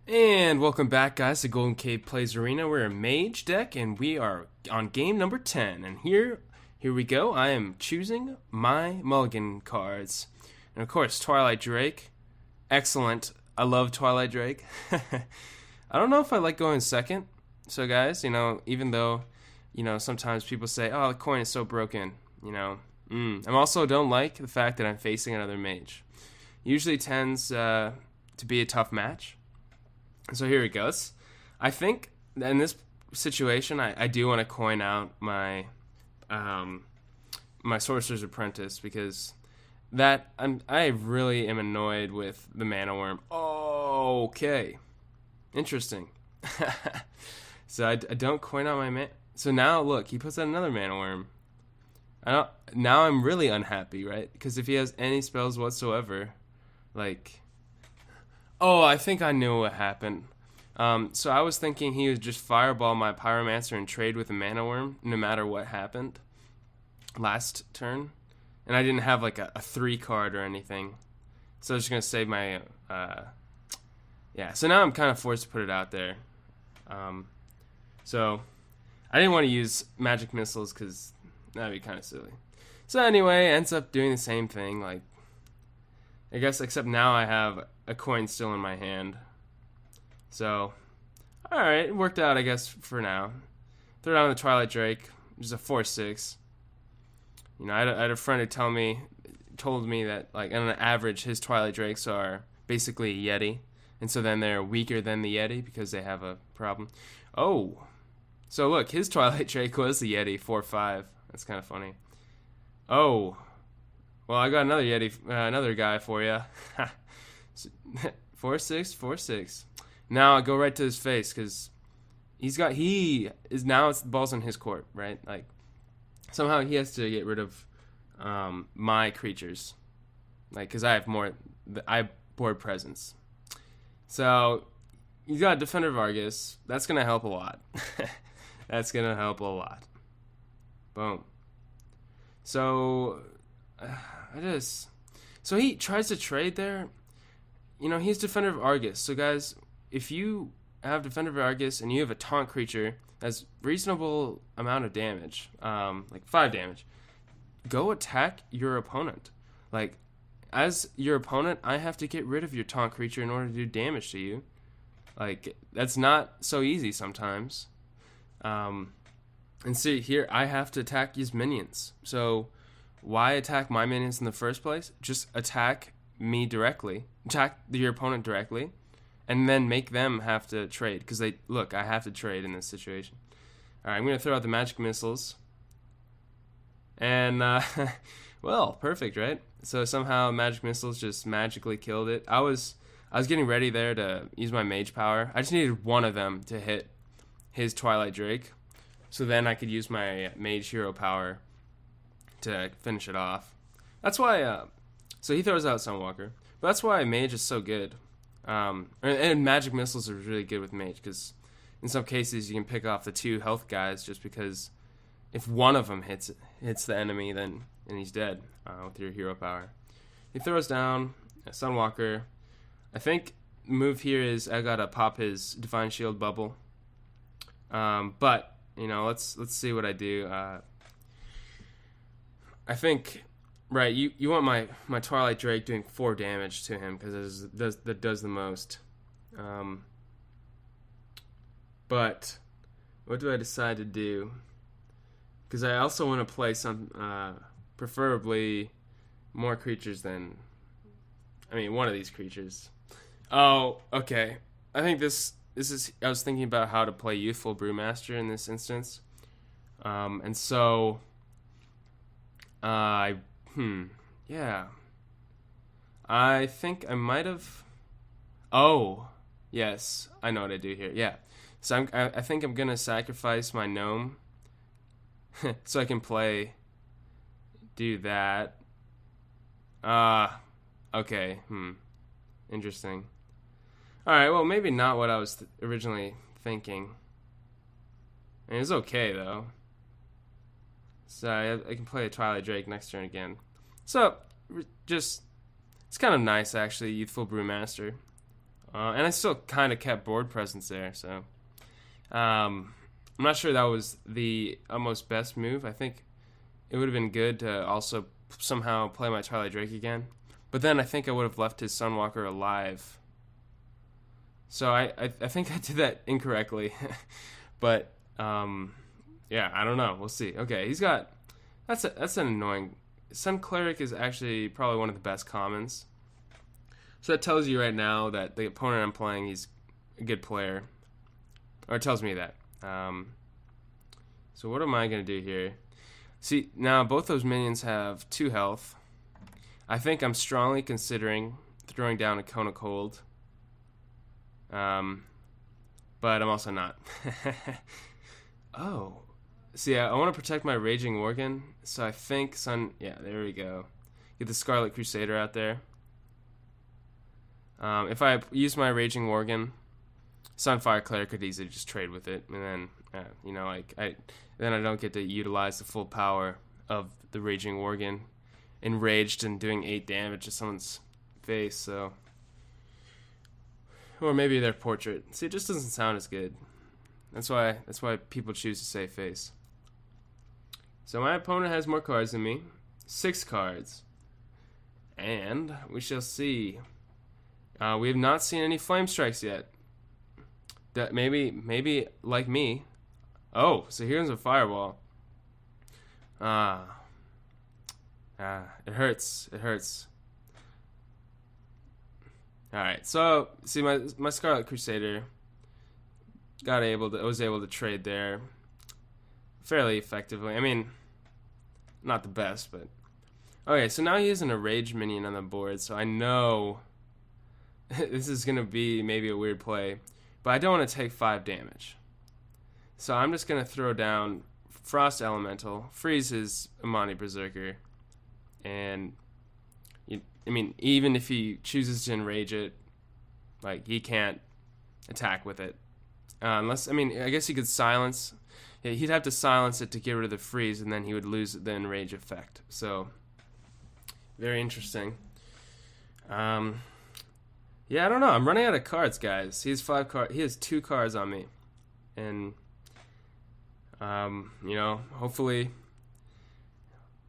And welcome back, guys, to Golden Cave Plays Arena. We're a Mage deck, and we are on game number 10. And here we go. I am choosing my mulligan cards. And of course, Twilight Drake. Excellent. I love Twilight Drake. I don't know if I like going second. So, guys, even though, sometimes people say, oh, the coin is so broken, I also don't like the fact that I'm facing another Mage. Usually tends to be a tough match. So here it goes. I think in this situation, I do want to coin out my my Sorcerer's Apprentice because I really am annoyed with the Mana Worm. Okay, interesting. So I don't coin out my man. So now look, he puts out another Mana Worm. Now I'm really unhappy, right? Because if he has any spells whatsoever, like. Oh, I think I knew what happened. So I was thinking he would just fireball my Pyromancer and trade with a Mana Worm, no matter what happened last turn. And I didn't have like a 3 card or anything. So I was just going to save my... yeah, so now I'm kind of forced to put it out there. So I didn't want to use Magic Missiles because that would be kind of silly. So anyway, ends up doing the same thing, like... I guess, except now I have a coin still in my hand. So, alright, it worked out, I guess, for now. Throw down the Twilight Drake, which is a 4/6. I had a friend who told me that, like, on an average, his Twilight Drakes are basically a Yeti. And so then they're weaker than the Yeti because they have a problem. Oh, so look, his Twilight Drake was the Yeti, 4/5. That's kind of funny. Oh. Well, I got another Yeti, another guy for you. 4/6, 4/6. Now I go right to his face because now it's the ball's in his court, right? Like somehow he has to get rid of my creatures, like because I have board presence. So you got Defender of Argus. That's gonna help a lot. That's gonna help a lot. Boom. So. So he tries to trade there. He's Defender of Argus. So guys, if you have Defender of Argus and you have a taunt creature that's reasonable amount of damage, like 5 damage, go attack your opponent. Like, as your opponent, I have to get rid of your taunt creature in order to do damage to you. Like, that's not so easy sometimes. And see, here, I have to attack his minions. So... why attack my minions in the first place? Just attack me directly. Attack your opponent directly. And then make them have to trade. Because I have to trade in this situation. Alright, I'm going to throw out the magic missiles. And, well, perfect, right? So somehow magic missiles just magically killed it. I was getting ready there to use my mage power. I just needed one of them to hit his Twilight Drake. So then I could use my mage hero power to finish it off. That's why, so he throws out Sunwalker. But that's why Mage is so good. And Magic Missiles are really good with Mage, because in some cases you can pick off the 2 health guys just because if one of them hits the enemy, then he's dead with your hero power. He throws down a Sunwalker. I think the move here is I gotta pop his Divine Shield bubble. But, let's see what I do. I think, right, you want my Twilight Drake doing 4 damage to him because that does the most. But what do I decide to do? Because I also want to play some, preferably more creatures than, one of these creatures. Oh, okay. I think this is, I was thinking about how to play Youthful Brewmaster in this instance. And so... yeah. I think I might have... Oh, yes. I know what I do here. Yeah. So I think I'm going to sacrifice my gnome so I can do that. Okay. Interesting. Alright, well, maybe not what I was originally thinking. It's okay, though. So I can play a Twilight Drake next turn again. So, it's kind of nice, actually, Youthful Brewmaster. And I still kind of kept board presence there, so I'm not sure that was the most best move. I think it would have been good to also somehow play my Twilight Drake again, but then I think I would have left his Sunwalker alive. So I think I did that incorrectly, but yeah, I don't know. We'll see. Okay, he's got that's an annoying. Sun Cleric is actually probably one of the best commons. So that tells you right now that the opponent I'm playing, he's a good player. Or it tells me that. So what am I going to do here? See, now both those minions have 2 health. I think I'm strongly considering throwing down a Cone of Cold. But I'm also not. Oh. See, I want to protect my Raging Worgen. So I think yeah, there we go. Get the Scarlet Crusader out there. If I use my Raging Worgen, Sunfire Cleric could easily just trade with it, and then you know, like then I don't get to utilize the full power of the Raging Worgen, enraged and doing 8 damage to someone's face. So, or maybe their portrait. See, it just doesn't sound as good. That's why people choose to say face. So my opponent has more cards than me, 6 cards, and we shall see. We have not seen any Flamestrikes yet. That maybe like me. Oh, so here's a Fireball. It hurts. It hurts. All right. So see, my Scarlet Crusader was able to trade there fairly effectively. I mean, not the best, but okay. So now he isn't a Rage minion on the board, so I know. This is going to be maybe a weird play, but I don't want to take 5 damage. So I'm just going to throw down Frost Elemental, freeze his Amani Berserker, and I mean, even if he chooses to enrage it, like, he can't attack with it. Unless, I mean, I guess he could silence. Yeah, he'd have to silence it to get rid of the freeze, and then he would lose the enrage effect. So, very interesting. Yeah, I don't know. I'm running out of cards, guys. He has 5 cards. He has 2 cards on me, and you know, hopefully,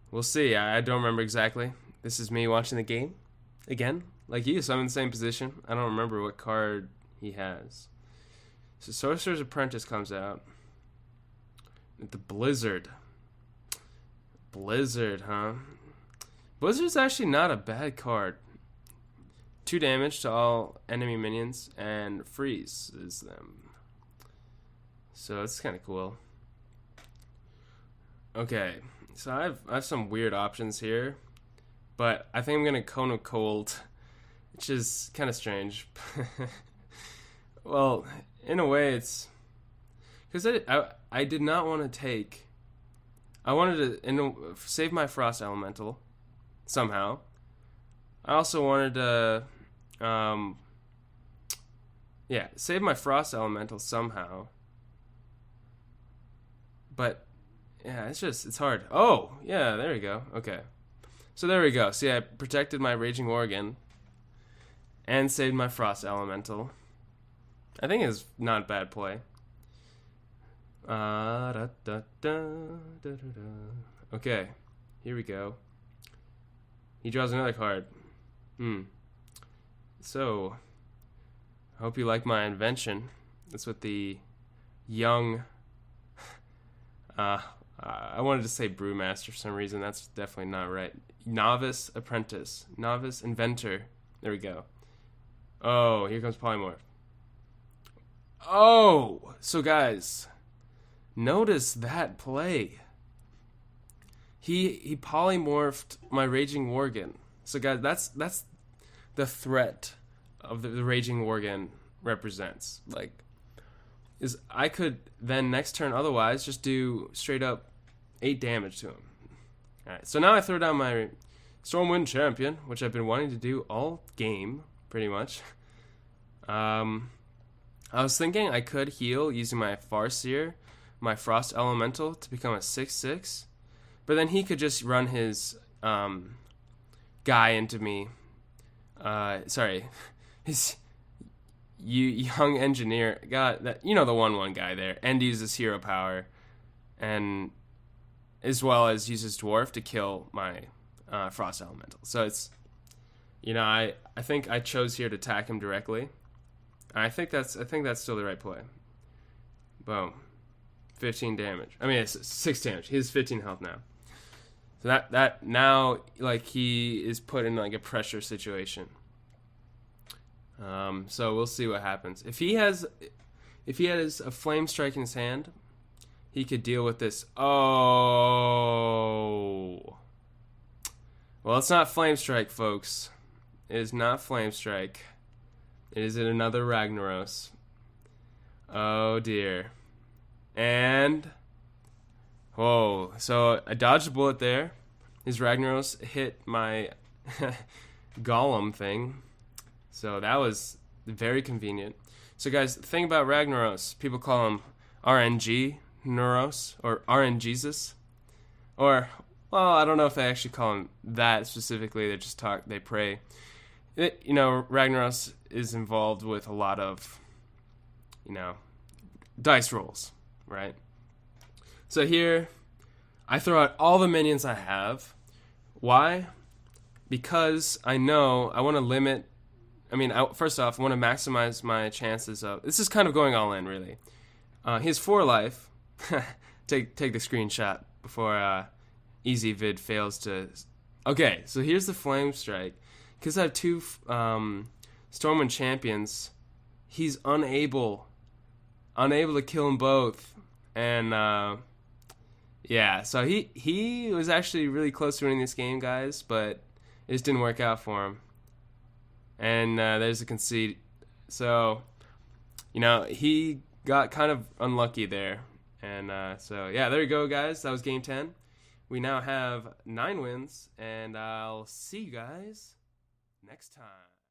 we'll see. I don't remember exactly. This is me watching the game again, like you. So I'm in the same position. I don't remember what card he has. So Sorcerer's Apprentice comes out. The Blizzard. Blizzard, huh? Blizzard's actually not a bad card. 2 damage to all enemy minions and freezes them. So it's kind of cool. Okay, so I have some weird options here, but I think I'm gonna Cone of Cold, which is kind of strange. Well, in a way, it's because I did not want to take. I wanted to save my Frost Elemental somehow. I also wanted to. Yeah, save my Frost Elemental somehow. But, yeah, it's hard. Oh, yeah, there we go. Okay. So there we go. See, I protected my Raging Worgen and saved my Frost Elemental. I think it's not a bad play. Okay, here we go. He draws another card. So, I hope you like my invention. That's what the young... I wanted to say Brewmaster for some reason. That's definitely not right. Novice Apprentice. Novice Inventor. There we go. Oh, here comes Polymorph. Oh! So, guys, notice that play. He polymorphed my Raging Worgen. So, guys, that's the threat of the Raging Worgen represents. Like, is I could then next turn otherwise just do straight up 8 damage to him. Alright, so now I throw down my Stormwind Champion, which I've been wanting to do all game, pretty much. I was thinking I could heal using my Farseer, my Frost Elemental, to become a 6/6, but then he could just run his guy into me. Sorry, young engineer got that, you know, the 1/1 guy there, and uses hero power, and as well as uses dwarf to kill my frost elemental. So it's, you know, I think I chose here to attack him directly. I think that's still the right play. Boom, 15 damage. I mean, it's 6 damage. He has 15 health now. So that now, like, he is put in like a pressure situation. So we'll see what happens. If he has a flame strike in his hand, he could deal with this. Oh, well, it's not flame strike, folks. It is not flame strike. It is another Ragnaros. Oh dear. And whoa, so I dodged a bullet there. His Ragnaros hit my golem thing. So that was very convenient. So guys, the thing about Ragnaros, people call him RNG Neuros or RNGesus. Or, well, I don't know if they actually call him that specifically. They pray. You know, Ragnaros is involved with a lot of, you know, dice rolls, right? So here, I throw out all the minions I have. Why? Because I know I want to limit. I mean, first off, I want to maximize my chances of. This is kind of going all in, really. He has 4 life. take the screenshot before EasyVid fails to. Okay, so here's the Flame Strike. Because I have 2 Stormwind champions, he's unable to kill them both, and yeah, so he was actually really close to winning this game, guys, but it just didn't work out for him. And there's a concede. So, you know, he got kind of unlucky there. And so, yeah, there you go, guys. That was game 10. We now have 9 wins, and I'll see you guys next time.